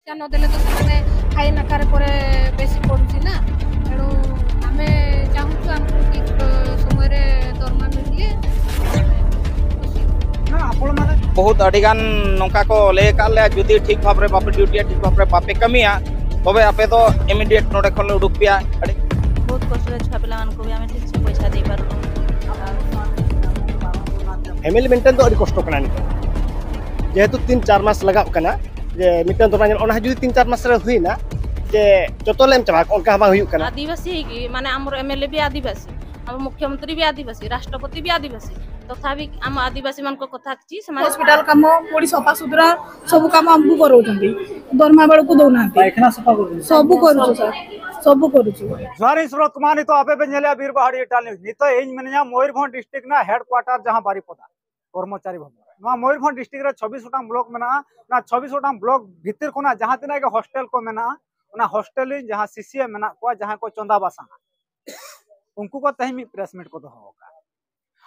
ଶିକ୍ଷା ନଦେଲେ ତ ସେମାନେ ଖାଇ ନାକାରେ ପରେ ବେଶୀ ପଡୁଛି ନା। ତେଣୁ ଆମେ ଚାହୁଁଛୁ ଆମକୁ ଠିକ ସମୟରେ ଦରମା ମିଳିଲେ ना आपण माने बहुत अडिगान नौका को ले काले जुदी ठीक भाव रे बापे ड्यूटी ठीक भाव रे बापे कमिया तबे आपे तो इमीडिएट नोडे खन उडुक पिया बहुत कष्ट छुआ पिला को भी आम ठीक से पैसा दे पार फैमिली मेंटेन तो अड़ी कष्ट कना नि जेहेतु 3-4 मास लगाव कना जे मिटन तो ना जुदी 3-4 मास रे हुई ना जे जतोलेम चाबा ओनका बा हुई कना आदिवासी की माने हमर एमएलए भी आदिवासी हम मुख्यमंत्री भी आदिवासी राष्ट्रपति भी आदिवासी तथापि आम आदिवासी मान को कथा छी समाज हॉस्पिटल काम पुणी सफा सुतरा सब काम आमको कराउछंती दरमा बेल को दउना पायखाना सफा कर सब करूछु सर सब करूछु ज्वारी सुरत कुमार तो आपे बेंजलिया वीर पहाड़ी इटाल न्यूज नितो एज मेनिया मयूरभंज डिस्ट्रिक्ट ना हेडक्वार्टर जहां बारीपदा कर्मचारी भवन ना मयूरभंज डिस्ट्रिक्ट रे 26 गोटां ब्लॉक मेना ना 26 गोटां ब्लॉक भीतर कोना जहां तिना के हॉस्टल को मेना ना हॉस्टल जहां सीसीए मेना को जहां को चंदा बासा उनको को तहिमी प्रेस मीट को दोहो का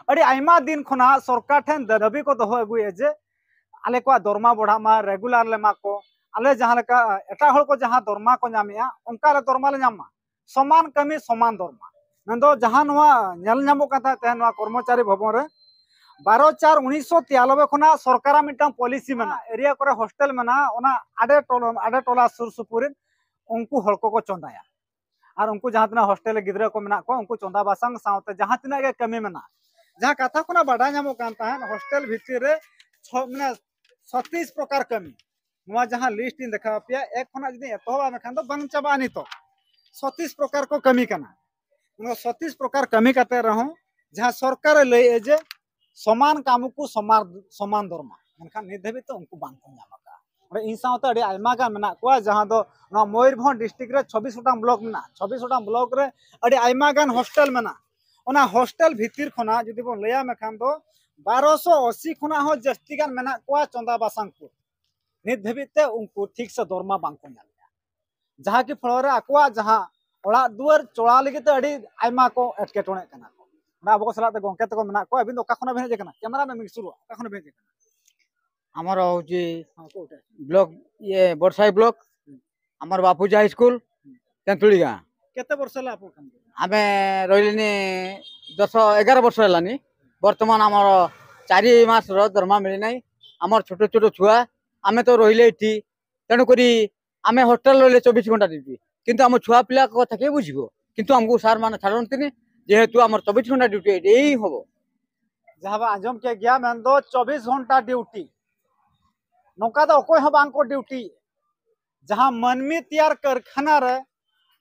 अड़ी आइमा दिन खना सरकार ठेन दाबी को दोहो अगुए जे आले को दरमा बढ़ा मा रेगुलर ले मा को आले जहां लेका एटा हल को जहां दरमा को नामिया उनका ले दरमा ले नामा समान कमी समान दरमा नंदो जहां नवा नेल नामो कथा तेन नवा कर्मचारी भवन रे 12/4/1993 खना सरकार मिटा पॉलिसी मेना एरिया करे हॉस्टल मेना ओना आडे टोला सुर सुपुर उनको हलको को चंदाया और उनको जहां तना हॉस्टल गिद्रा को मेना को उनको चंदा बासंग साउते जहां तना के कमी मेना जहां कथा कोना बाडा नामो कांता हॉस्टल भीतर रे माने 36 प्रकार कमी नवा जहां लिस्ट इन देखा पिया एक खना जदी एतोबा में खान तो बंग चाबा नि तो 36 प्रकार को कमी कना 36 प्रकार कमी करते रहो जहां सरकार ले जे समान काम को समान दरमा मनखान निधेबी तो उनको बांग को नामका और इन साउते अडी आइमा का मेना को जहां दो ना मयूरभंज डिस्ट्रिक्ट रे 26 गोटां ब्लॉक मेना 26 गोटां ब्लॉक रे अडी आइमा गान हॉस्टल मेना ओना हॉस्टल भीतर खना जदी बन लेया में खान दो 1280 खना हो जस्ती गान मेना को चंदा बासंग को निधेबिते उनको ठीक से दरमा बांग को नामया जहां की फल रे अकवा जहां ओड़ा दुआर चोड़ा लगी तो अडी आइमा को एटकेटोणे कना ना अब सला गंके तक मेना को अबिन ओका खना भेजे कना कैमरा में मिक्सुर ओका खना भेजे कना आमर होची ब्लॉक ये बरसाई ब्लॉक आमर बापूजी हाई स्कूल तेंतुली गाँ केते वर्ष ला आपन काम आमे रहिलिनी 10-11 वर्ष हेलानी वर्तमान आमर 4 मास रो दरमा मिली नाही आमर छोट छोट छुआ आमे तो रहिले इठी तेणु करी आमे हॉस्टल रहिले 24 घंटा ड्यूटी किंतु आम छुआ पिला कथा के बुझिबो किंतु हमको सार माने छाड़ंतिनी जेहेतु आमर 24 घंटा ड्यूटी एई होबो जहां आजम के गया में दो 24 घंटा ड्यूटी नौका तो कोई हम बांग को ड्यूटी जहां मनमी तैयार कारखाना रे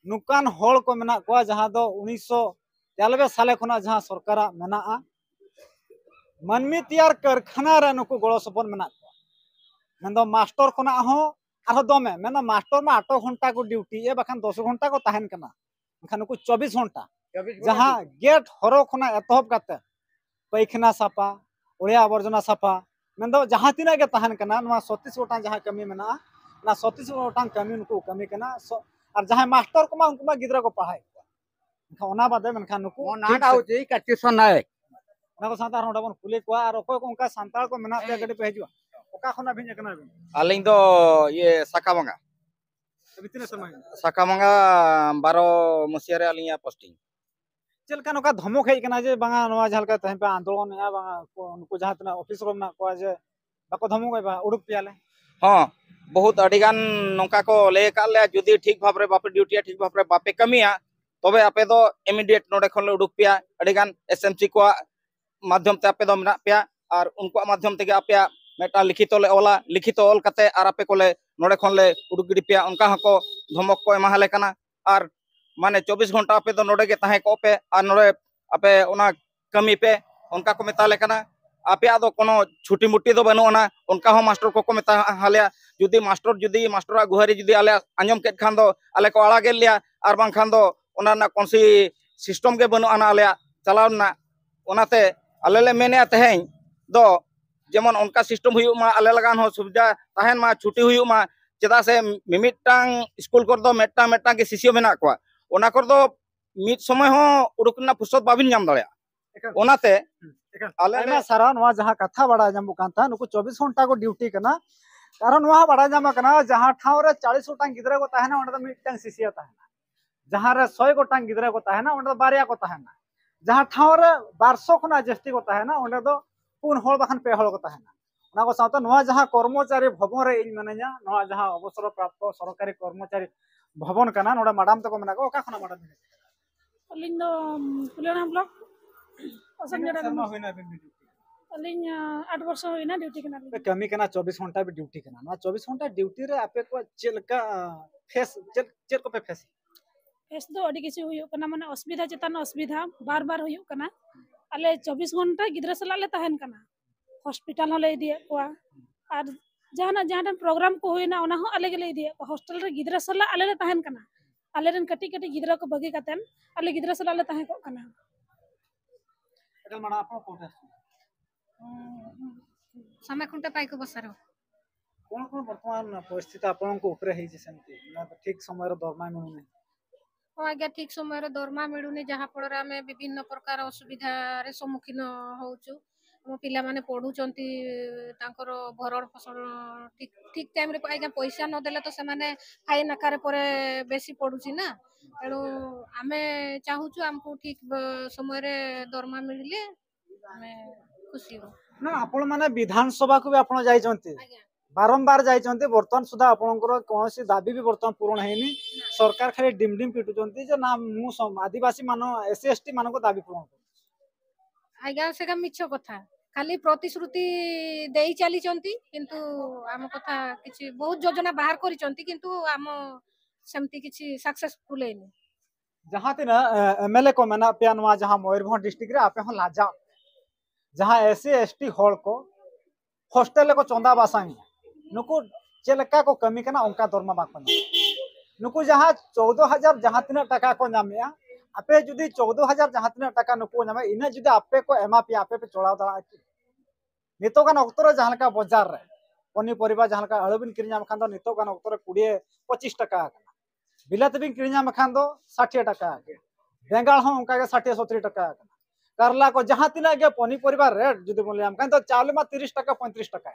नुकान होल को मेना को जहां दो 1993 साले खना जहां सरकार मेना मनमी तैयार कारखाना रे नुको गड़ो सपन मेना मेन मास्टर खना हो आरो दमे मेना मास्टर में 8 घंटा को ड्यूटी ए बखान 10 घंटा को तहन कना बखान नुको 24 घंटा जहां गेट हरो खना एतहब काते पैखना सापा ओड़िया आवर्जना सापा मेन दो जहां तिना के तहन कना 36 गोटा जहां कमी मेना ना 36 गोटा कमी उनको कमी कना और जहां मास्टर को मा उनको मा गिद्रा को पढ़ाई ओना बादे मनखान नुको नाटा होची काटिसन नाय ना को सांतार होडा बन कुली को और कोई को उनका सांताल को मेना पे गडी पे हिजुआ ओका खना भिन कना बिन आलिंग दो ये साकामंगा बितने समय साकामंगा 12 मसिया रे आलिंग पोस्टिंग चल का नोका धमक हेज कना जे बांगा नवा झलका तहे पे आंदोलन या बांगा उनको जहां तना ऑफिस रो ना को जे बाको धमक बा उडुक पियाले हां बहुत अडिगान नौका को ले काले जुदी ठीक भाव रे बापे ड्यूटी ठीक भाव रे बापे कमिया तबे आपे तो इमीडिएट नोडे खन उडुक पिया अडिगान एसएमसी को माध्यम ते आपे दो मेना पिया और उनको माध्यम ते आपे मेटा लिखित ले ओला लिखित ओल कते और आपे कोले नोडे खन ले उडुक गिडी पिया उनका हको धमक को एमा हले कना और माने 24 घंटा आपे तो नोडे के ताहे को पे और नोडे आपे ओना कमी पे उनका को मेताले कना आपे आदो कोनो छुटी मुट्टी दो बनुना उनका हो मास्टर को मेता हाले जुदी मास्टर गुहारी जुदी आले आंजम के खान दो आले को आड़ा गेल लिया और बांग खान दो ओना ना कोनसी सिस्टम के बनुना आले चलावना ओनाते आले ले मेने तहें दो जेमन उनका सिस्टम हुयु मा आले लगान हो सुविधा तहन मा छुटी हुयु मा चेदा से मिमिटांग स्कूल कर दो मेटा के सिसियो मेना को ओना कर दो मिट समय हो उडुकना फुसत बाबिन नाम दळया ओनाते आले आइमा सारा नवा जहां कथा बड़ा जम्बु कांता नुको 24 घंटा को ड्यूटी कना कारण वहाँ बड़ा जामा कना जहाँ ठाव रे 40 गोटांग गिदरा को ताहेना ओंडे मिटटांग सिसिया ताहेना जहाँ रे 100 गोटांग गिदरा को ताहेना ओंडे बारिया को ताहेना जहाँ ठाव रे 1200 खना जस्ती को ताहेना ओंडे दो पुन होल बखान पे होल को ताहेना ना को साथ नवा जहाँ कर्मचारी भवन रे इन मानेया नवा जहाँ अवसर प्राप्त सरकारी कर्मचारी भवन कना नोडा मैडम तको मना को का खना मैडम अलिंग दो कुलियाना ब्लॉक शर्मा होइना अलिंग 8 वर्ष होइना ड्यूटी कना कमी कना 24 घंटा भी ड्यूटी कना ना 24 घंटा ड्यूटी रे आपे को चेलका फेस चेल को पे फेस फेस दो अडी किसी हुयो कना माने असुविधा चेतन असुविधा बार बार हुयो कना अले 24 घंटा गिदरा सला ले तहन कना हॉस्पिटल हले दिए को और जहाना जहाना प्रोग्राम को होइना ओना हो अलग ले दिए हॉस्टल रे गिदरा सला अले ले तहन कना अले रन कटी कटी गिदरा को बगी कतन अले गिदरा सला ले तहन को कना एटा माना आपन कोठा समय खुंटे पाई को बसारो कोन कोन वर्तमान परिस्थिति आपन को ऊपर हे जे सेमती ना ठीक समय रे दरमा मिलु नै आज्ञा ठीक समय रे दरमा मिलुनी जहाँ फल आम विभिन्न प्रकार असुविधा रे सम्मुखीन होचु आम पिला माने पढ़ुचंती तांकर भरण पोषण ठीक ठीक टाइम रे आज्ञा पैसा न देले तो से माने फाइन आकार पर बेसी पड़ुची ना तेणु आमे चाहूचु हमको ठीक समय रे दरमा मिलिले आमे खुशी हो ना आपण माने विधानसभा को भी आपण जाई चंती बारंबार जाई चंती वर्तमान सुधा आपनकर कोनोसी दाबी भी वर्तमान पूर्ण हेनी सरकार खाली डिम डिम पिटु चंती जे ना मु आदिवासी मानो एससी एसटी मानो को दाबी पूर्ण आज्ञा से मिछ कथा खाली प्रतिश्रुति देई चली चंती किंतु आम कथा किछि बहुत योजना बाहर करी चंती किंतु आम सेमती किछि सक्सेसफुल हेनी जहाँ तीन एमएलए को मेना पियानवा जहाँ मयूरभंज डिस्ट्रिक्ट रे आपे हो लाजा जहाँ एससी एसटी हॉल को हॉस्टल को चंदा बासांगी नुकु चेलका को कमी कना उनका दरमा बाको नुकु जहाँ 14,000 जहाँ तीन टका को नामिया आपे जुदी 14,000 जहाँ तीन टका नुकु नामे इने जुदी आपे को एमा पी आपे पे चढ़ाव दड़ा नितो का अक्तर जहाँ का बाजार रे पनी परिबा जहाँ का अळबिन किरिया खान दो नितो का अक्तर 20-25 टका बिलाती भी किरिया खान दो 60 टका बेंगाल हो उनका 60-70 टका करला को जहाँ तीन आगे पनी परिबा रेट जुदी बोले हम खान तो चावल में 30 टका 35 टका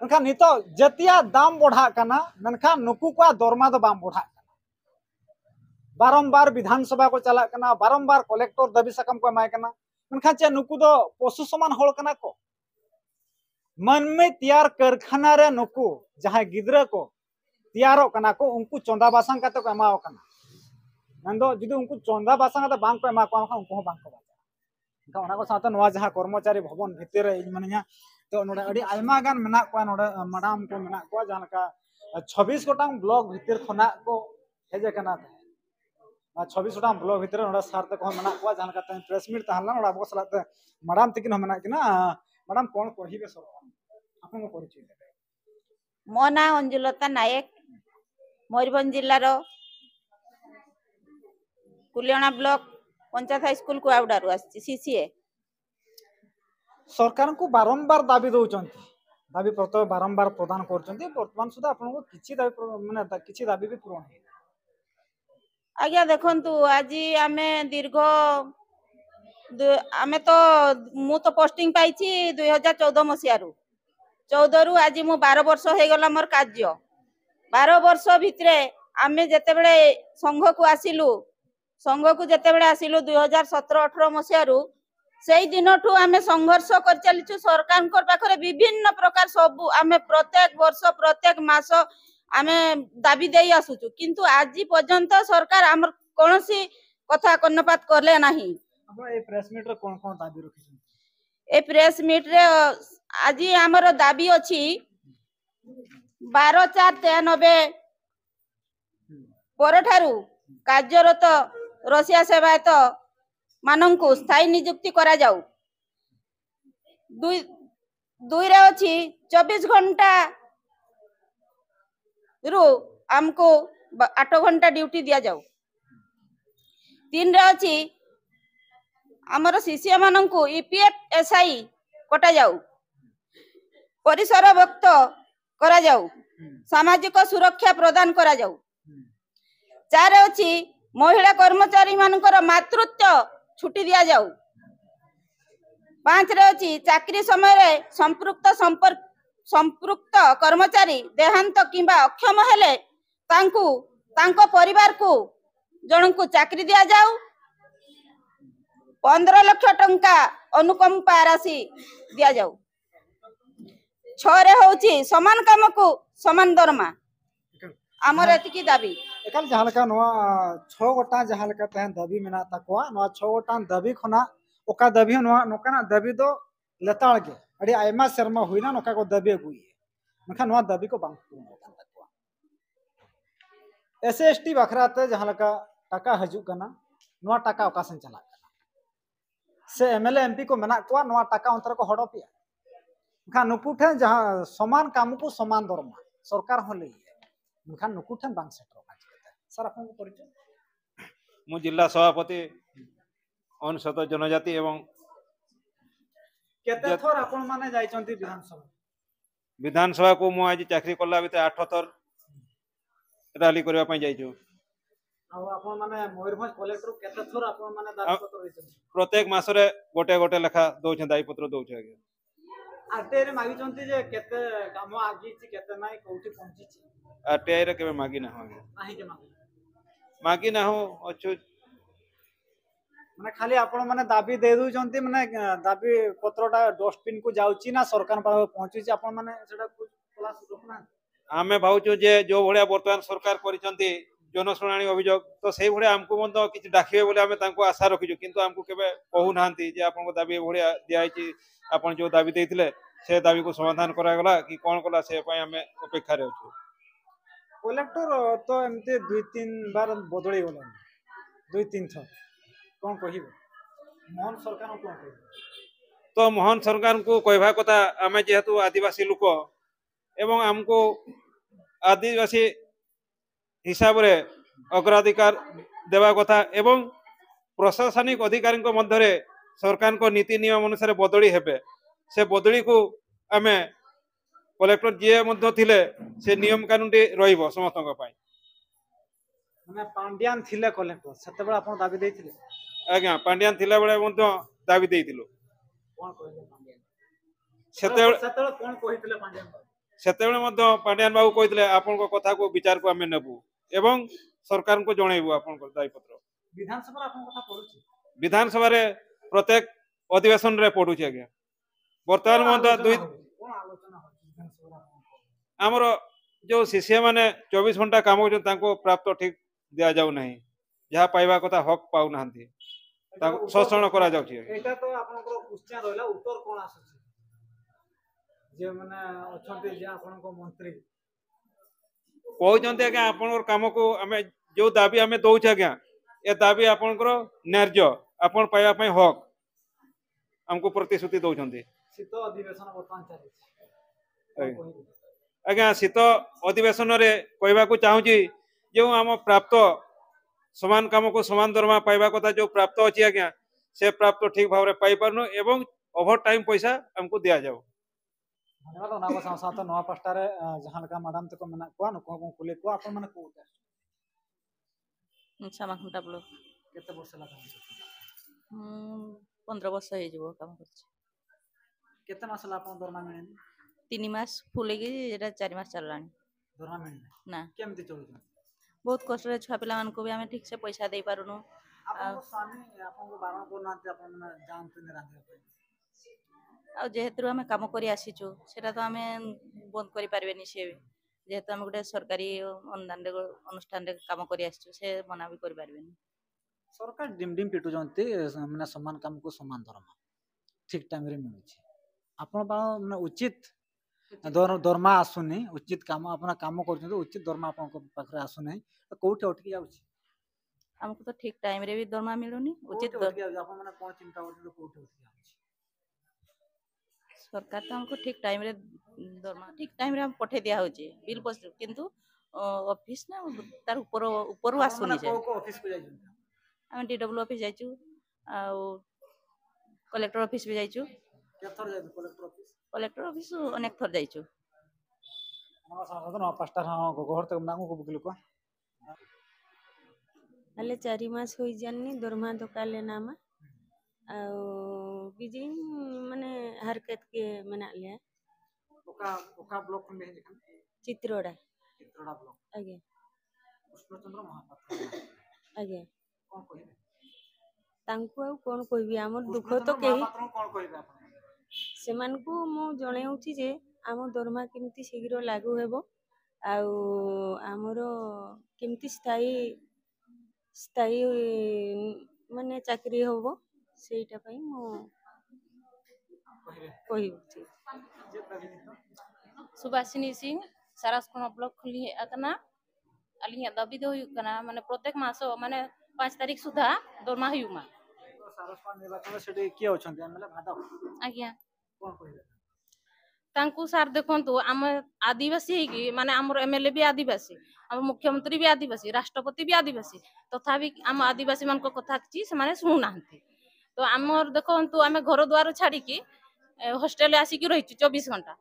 मनखा नितो जतिया दाम बढ़ा कना मनखा नुकु को दरमा दो बाम बढ़ा बारंबार विधानसभा को चला कना बारंबार कलेक्टर दबी सकम को माय कना मनखा चे नुकु दो पशु समान होल कना को मन में तैयार कारखाना रे नुकु जहां गिदरा को तैयारो कना को उनको चंदा बासंग काते को एमाओ कना नंदो जुदी उनको चंदा बासंग काते बांग को एमा को उनको बांग को बाजा ओना को साथ नवा जहां कर्मचारी भवन भितर रे मानया तो नोडे अडी आयमा गान मेना को नोडे मैडम को मेना को जहां का 26 गोटांग ब्लॉक भितर खना को हेजे कना 26 गोटांग ब्लॉक भितर नोडे सार तक मेना को जहां का प्रेस मीट तहला नोडा बो सलात मैडम तकिन हम मेना किना मैडम कोन कहिबे सर आपन को परिचय देबे मो ना अंजुलता नायक मयूरभंज जिल्ला रो कुलियाना ब्लॉक पंचायत हाई स्कूल को आउडारु आसी सीसीए सरकार को बारंबार दाबी दउचंती दाबी प्रतो बारंबार प्रदान करचंती वर्तमान सुधा आपन को किछि दाबी माने किछि दाबी भी पूर्ण है आज्ञा देखंतु आज आमे दीर्घ आमे तो मु तो पोस्टिंग पाइछि 2014 मसिया रु 14 रु आज मु 12 वर्ष हे गला मोर कार्य 12 वर्ष भितरे आमे जते बेले संघ को जते बेले आसिलु 2017-18 मसिया रु सेई दिनठू आमे संघर्ष कर चलिछु सरकार को पाखरे विभिन्न प्रकार सब आमे प्रत्येक वर्ष प्रत्येक मास आमे दाबी देई आसुछु किंतु आज पर्यंत सरकार हमर कोनोसी कथा कर्णपात करले नाही अब ए प्रेस मीट रे कोन कोन दाबी रखिछु ए प्रेस मीट रे आज हमर दाबी अछि 12/4/93 परठारु कार्यरत रशिया सेवायत मानंकु स्थायी नियुक्ति करा जाऊ दुई रे अछि 24 घंटा रु हमको 8 घंटा ड्यूटी दिया जाऊ 3 रे अछि हमर सीसीए मानंकु ईपीएफ एसआई कटा जाऊ परिसर भक्त करा जाऊ सामाजिक सुरक्षा प्रदान करा जाऊ 4 रे अछि महिला कर्मचारी मानकर मातृत्व छुट्टी दिया जाऊ 5 रे अछि चाकरी समय रे संपृक्त संपृक्त कर्मचारी देहांत किंबा अक्षम हेले तांकु तांको परिवार को जन को चाकरी दिया जाऊ 15 लाख टंका अनुकंपा राशि दिया जाऊ 6 रे होची समान काम को समान दरमा आमर एतिकी दाबी एकाल जहाँ लेका नवा 6 गोटा जहाँ लेका तहन दाबी मेना तकवा नवा 6 गोटा दाबी खना ओका दाबी नवा नोकाना दाबी दो लेताल के अड़ी आयमा शर्मा हुईना नोका को दाबी गुई मखा नवा दाबी को बांग तकवा एसएसटी बखराते जहाँ लेका टाका हजू कना नवा टाका ओका सेन चला से एमएलए एमपी को मेना को नवा टाका अंतर को हड़पिया मखा नुकुठे जहाँ समान काम को समान दरमा सरकार होले मखा नुकुठे बांग सेटर सर आपन को परिचय मु जिला सभापति अनुसूचित जनजाति एवं केते थोर आपन माने जाइचंती विधानसभा को मु आज चाकरी करला बिते 8 थर रैली करबा पई जाइछु आ आपन माने मयूरभंज कलेक्टर केते थोर आपन माने दाबी पत्र रहिचंती प्रत्येक मासरे गोटे गोटे लेखा दोछ दायी पत्र दोछ आगे आरटीआई रे मागिचंती जे केते काम आगी छि केते नाइ कोठी पहुंची छि आरटीआई रे केबे मागी ना हो नाही के मागी ना हो अच्छो माने खाली आपन माने दाबी दे दुचंती माने दाबी पत्रटा डस्टबिन को जाउची ना सरकार पर पहुंची छि आपन माने सेटा कुछ क्लास रोकना आमे भाउचो जे जो भड़िया वर्तमान सरकार करिसंती जनशुणाणी अभियोग तो से भड़िया हमको मत किछि डाकिबे बोले आमे तांको आशा रखिजु किंतु हमको केबे कहू नांती जे आपन को दाबी भड़िया दियाइछि आपन जो दाबी देइथिले से दाबी को समाधान करा गला कि कोन कला से पय आमे अपेक्षा रे अछु कलेक्टर तो एमते 2-3 बार बदली गलन 2-3 थर कोन कहिबो मोहन सरकार कोन कहिबो तो मोहन सरकार को कहवा कथा आमे जेहेतु आदिवासी लोक एवं हमको आदिवासी हिसाब रे अग्राधिकार देवा कथा एवं प्रशासनिक अधिकारी मध्य सरकार को नीति नियम अनुसार बदली हेबे से बदली को आमे कलेक्टर जे मध्य थिले से नियम कानून टी रहिबो समस्तक पाई माने पांड्यान थिले कलेक्टर सेते बेला आपण दाबी देथिले आज्ञा पांड्यान थिला बेला मध्य दाबी देथिलो कोन कहिले पांड्यान सेते कोन कहिथिले पांड्यान सेते मध्य पांड्यान बाबू कहिथिले आपन को कथा को विचार को आमे नेबु एवं सरकार को जणैबु आपन को दायी पत्र विधानसभा आपन कथा पढुछि विधानसभा रे प्रत्येक अधिवेशन रे पढुछि आज्ञा वर्तमान मध्य दुई कोन आलोचना होछि विधानसभा हमर जो शिष्य माने 24 घंटा काम होछन तांको प्राप्त ठीक दिया जाउ नाही जहा पाइबा कथा हक पाउ नांती ताको शोषण करा जाउछि एटा तो आपन को क्वेश्चन रहला उत्तर कोन आसुछि जे माने अछंती जे आपन को मंत्री कहउछन्ते के आपन काम को हमें जो दाबी हमें दउछ आज्ञा ए दाबी आपन को न्याय्य आपन पाइबा पई हक हमको प्रतिश्रुति दउछन्ते शीत अधिवेशन वर्तमान चली आज्ञा शीत अधिवेशन रे कहबा को चाहूची जो हम प्राप्त समान काम को समान दरमा पाइबा कथा जो प्राप्त अछि आज्ञा से प्राप्त ठीक भाव रे पाई परनु एवं ओवर टाइम पैसा हमको दिया जाओ धन्यवाद ना को साथ नवा पास्टा रे जहां लका मैडम तको मना को न को कुले को आपन माने को छामा घंटा ब्लॉक केते वर्ष लगा 15 वर्ष हे जबो काम करछि केते मास ला आपन दरमा मिलेनी 3 मास फुले कि एटा 4 मास चललानी दरमा मिलना ना केमति चलु बहुत कष्ट रे छुआ पिला मान को भी हमें ठीक से पैसा दे पारुनु आपन को स्वामी आपन को बारण को नाते आपन माने जानते ने रांधे पे आ जेहेतु हमें काम करी आसीचु सेटा तो हमें बंद करि पारबेनी से जेहेतु हम गोटे सरकारी अनुदान रे अनुष्ठान रे काम करी आसीचु से मना भी करि पारबेनी सरकार डिम डिम पिटु जंती माने समान काम को समान दरमा ठीक टाइम रे मिलु छी आपन बा माने उचित दरमा आसुनी उचित काम अपना काम करछन उचित दरमा आपन को पाखरे आसुनी तो कोठी अटकी जाउ छी हमको तो ठीक टाइम रे भी दरमा मिलुनी उचित आपन माने कोन चिंता करछन कोठी अटकी जाउ छी सरकार तो हमको ठीक टाइम रे दरमा ठीक टाइम रे हम पठे दिया होची बिल पोस्ट किंतु ऑफिस ना तार ऊपर ऊपर आसुनी जे को ऑफिस को जाई हम डीडब्ल्यू ऑफिस जाइचु आ कलेक्टर ऑफिस भी जाइचु केथर जाई कलेक्टर ऑफिस अनेक थर जाइचु नवा साथ न पास्टा गोहर तक नांगो को बुकलु को हले 4 मास होई जाननी दरमा दोकाले नामा आ बिजिन माने हरकत के मना ले ओका ब्लॉक में चित्रोड़ा चित्रोड़ा ब्लॉक आगे कृष्णचंद्र महापात्र आगे कोन कहिबे तांको आ कोन कहबी हमर दुख तो कृष्णचंद्र केही महापात्र कोन कहिबे आपण सेमानकु मु जणाउछि जे आम दरमा केमती शीघ्र लागू हेबो आउ हमरो केमती स्थायी स्थायी माने चाकरी होबो सेटा पई मु कहिबछि सुभाषिनी सिंह सारासकोना ब्लॉक खुली है अतना अलिया दाबी दो माने प्रत्येक मास माने 5 तारीख सुधा दरमा हुमा सारस्वत निर्वाचन सेठी किए अछंती एमएलए भादव आज्ञा कोन कहिबे तांकु सार देखंतु आम आदिवासी कि माने हमर एमएलए भी आदिवासी हम मुख्यमंत्री भी आदिवासी राष्ट्रपति भी आदिवासी तथापि आम आदिवासी मान को कथा कि से माने सुनु नाहंती तो हमर देखंतु आमे घर द्वार छाड़ी कि हॉस्टल आसी कि रहिछु 24 घंटा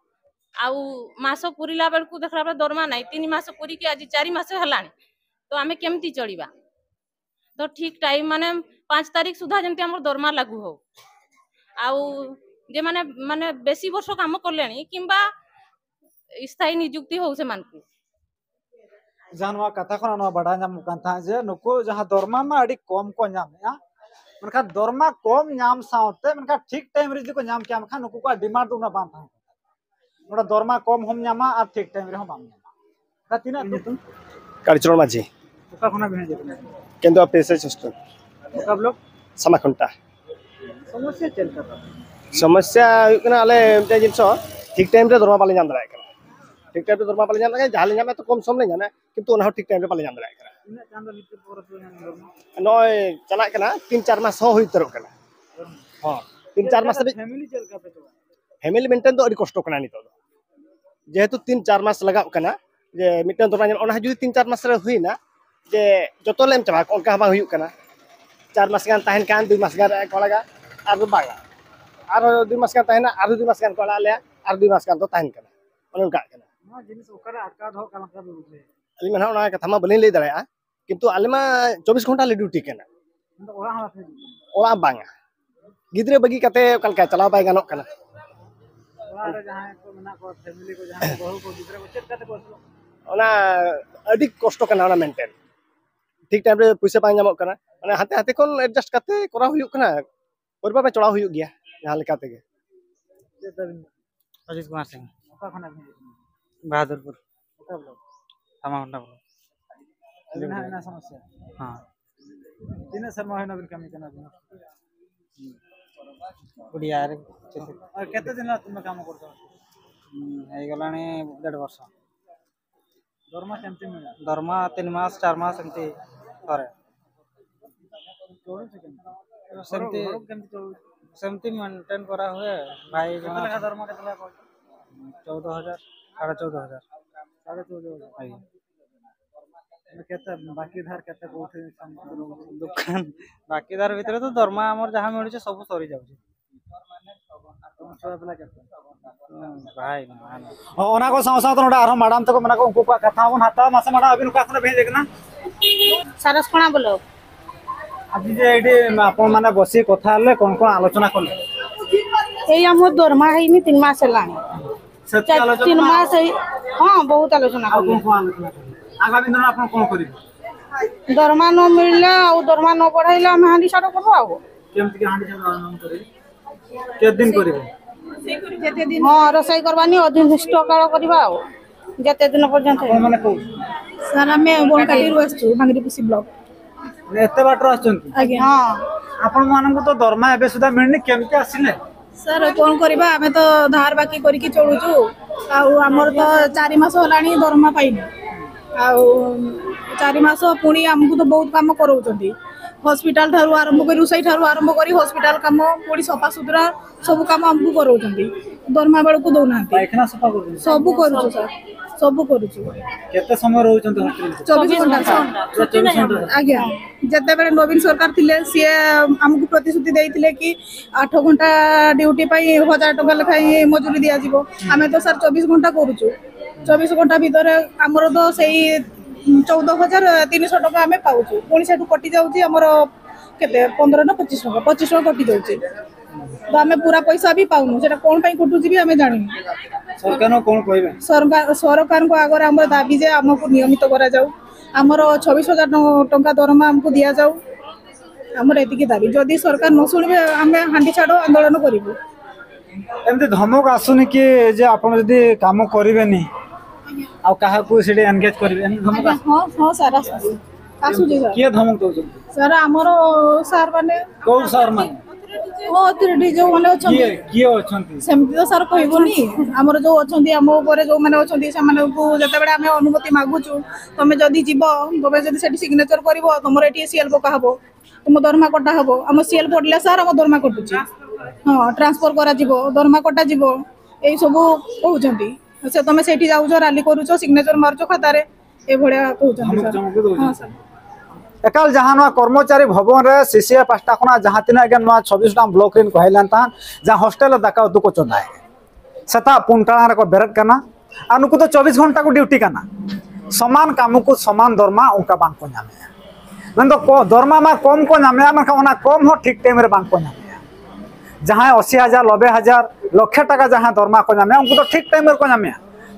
आउ मास पुरिला बेलकु देखला बेल दरमा नाही 3 मास पुरी कि आज 4 मास हलानी तो आमे केमती चलिबा तो ठीक टाइम माने 5 तारीख सुधा जेमती हमर दरमा लागू हो आउ जे माने माने बेसी वर्ष काम करलेनी किंबा स्थायी नियुक्ति हो से मानकु जानवा कथा खना न बडा नाम कांथा जे नुको जहां दरमा मा अडी कम को नाम या मनका दरमा कम नाम साउते मनका ठीक टाइम रे को नाम क्या मखा नुको का डिमांड उना बांध था मोड़ा दरमा कम हम नामा आ ठीक टाइम रे हम बाम नामा का तिना तो कालीचरण माझी ओका खना भेजे केंद्र पेशे सिस्टम ओका ब्लॉक समाखंटा समस्या चलता था समस्या कना आले जे जिंस ठीक टाइम रे दरमा पाले जान दराय कना ठीक टाइम रे दरमा पाले जान दराय जाले जामे तो कम सम ले जाना किंतु ओना ठीक टाइम रे पाले जान दराय कना इन चांद भीतर पर तो जान दरमा नय चला कना 3-4 मास हो होई तरफ कना हां 3-4 मास फैमिली चल का पे तो फैमिली मेंटेन तो अडी कष्ट कना नि तो जेहेतु 3-4 मास लगा कना जे मिटन दरमा ओना जुदी 3-4 मास रे हुईना जे जतो लेम चबा कोनका बा हुई कना 4 मास गान ताहन कान 2 मास गान को लगा आर बागा आर 2 मास गान ताहना आर 2 मास गान को लाले आर 2 मास गान तो ताहन कना ओन का कना मा जिनिस ओकरा अटका धो कला कर रुले अली मना ओना कथा मा बलिन ले दराया किंतु आले मा 24 घंटा ले ड्यूटी कना ओरा हम ओरा बांगा गिद्रे बगी कते कलका चला बाय गानो कना ओरा जहां को मना को फैमिली को जहां बहु को गिद्रे को चेक कते को ओना अडी कष्ट कना ओना मेंटेन ठीक टाइम रे पैसा पाई जामो कना माने हाते हाते कोन एडजस्ट करते करा हुयु कना परिवार में चला हुयु गया जहां लेका ते अजीत कुमार सिंह ओका खना बहादुरपुर ओका ब्लॉक समाखंडा अभी ना समस्या हां दिन शर्मा है नवीन कमी करना बढ़िया रे और केते दिन तुम काम करतो हे गलाने 1.5 वर्ष दरमा केमती मिला दरमा 3 मास 4 मास एमती करे चोरू से सेमती केमती चोरू सेमती मेंटेन करा हुए भाई केते लगा दरमा केते लगा 14000 14500 14500 आई केते बाकी धार केते कोठे दुकान बाकी धार भीतर तो दरमा हमर जहां मिलु छै सब सरी जाउ छै भाई ओना को साव साव तो आरो मैडम तक मना को उनको का कथा बन हाता मासे मडा अबिन का खने भेजे ना सारसकोना बोलो आज जे एडी आपन माने बसी कथा हले कोन कोन आलोचना करले एई हमर दरमा हेनी 3 मास लानी सत्य आलोचना 3 मास हां बहुत आलोचना कोन कोन आलोचना आगामी दिन आपन कोन करिबे दरमा न मिलला और दरमा न बढ़ाइला हम हांडी साडो करबो आगो केमति के हांडी साडो नाम करे के दिन करिबे जते दिन हां रसोई करबानी अधिष्ठ काल करबा आ जते दिन पर्यंत आपन माने को सर हमें बोनकाटी रोसछु भांगरीपुसी ब्लॉक एते बाटर आछंती आगे हां आपन मानन को तो दरमा एबे सुदा मिलनी केमति आसिले सर कोन करबा हमें तो धार बाकी करी की चलुछु आ हमर तो 4 मास होलानी दरमा पाइनी आ 4 मास पुणी हमको तो बहुत काम करौचंती हॉस्पिटल ठारू आरंभ करी रुसई ठारू आरंभ करी हॉस्पिटल काम पुणी सफा सुतरा सब काम हमको करौचंती दरमा बेल को दोना पाइखना सफा करू सब करूछु सर सब करूछु केते समय रहउचंती हॉस्पिटल 24 घंटा आज्ञा जते बेले नवीन सरकार थिले सिए हमको प्रतिश्रुति देइथिले कि 8 घंटा ड्यूटी पाई 1000 टका लखाई मजूरी दिया जिवो हमें तो सर 24 घंटा करूछु 24 घंटा भीतर हमर तो सही 14300 टका हमें पाउछु पुणी सेठू कटि जाउची हमर केते 15 ना 25 टका कटि जाउची तो हमें पूरा पैसा भी पाउनु सेटा कोन पई कटुची भी हमें जानिनु सरकार कौन कहबे सरकार को आगे आम दाबी जे आमको नियमित करा जाऊ आमर 26,000 टंका दरमा आमको दिया जाऊ आमर एतिकी दाबी जदि सरकार न शुणवे आम हांडी छाड़ आंदोलन करूँ एमती धमक आसुनी कि जे आपण जदि काम करेनि आ कहा को सेठी एंगेज करिवे धमक हाँ हाँ सर आसुजी सर किए धमक दउछ सर आमर सर माने कौ सर माने वो अथॉरिटी जो माने अछंती किए अछंती सेमती तो सर कहबोनी आमर जो अछंती आम ऊपर जो माने अछंती से माने को जते बेले आमे अनुमति मागुछु तमे जदी जीवो तबे जदी सेठी सिग्नेचर करबो तमर एटी सीएल पका हबो तुम दरमा कटा हबो हम सीएल पडले सर हम दरमा कटुची हाँ ट्रांसफर करा जीवो दरमा कटा जीवो एई सब कहउछंती से तमे सेठी जाउछो रैली करूछो सिग्नेचर मारछो खातारे ए भड़िया कहउछंती सर हां सर एकाल जहाँ कर्मचारी भवन रे सीसीए पास्टा खना जहाँ तीन अगर 26 ब्लॉक रिन कहलान ता जहाँ हॉस्टल दाका उतु को चंदाए सेता पुंटाणा को बेरट करना आ नुकु तो 24 घंटा को ड्यूटी करना समान काम को समान दरमा उनका बांग को नामे मन तो दरमा मा कम को नामे मन का कम हो ठीक टाइम रे बांग को नामे जहाँ 80,000 90,000 लक्ष टका जहाँ दरमा को नामे उनको तो ठीक टाइम रे को नामे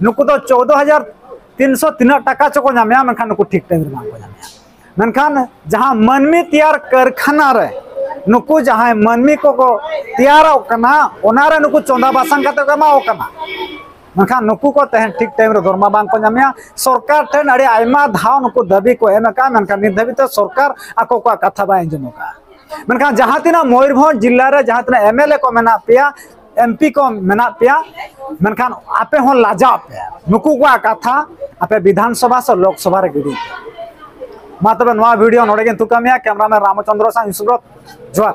नुकु तो 14,303 टका चको नामे मन का नुकु ठीक टाइम रे बांग को नामे मनखान जहाँ मनमी तैयार कारखाना रे नुकु जहाँ मनमी को तैयार ओकना ओनारे नुकु चंदा बासंग काते कमा ओकना मनखान नुकु को तहन ठीक टाइम रे दरमा बांग को नामिया सरकार ठेन अड़े आयमा धाव नुकु दाबी को एमका मनखान नित धाबी तो सरकार आको को कथा बा अंजमका मनखान जहाँ तीना मयूरभंज जिल्ला रे जहाँ तीना एमएलए को मेना पिया एमपी को मेना पिया मनखान आपे हो लाजा पे नुकु को कथा आपे विधानसभा से लोकसभा रे गिडी मा तबे नवा वीडियो नोडे तुकामिया कैमरामैन रामचंद्र सा इंसुब्रत जोहार।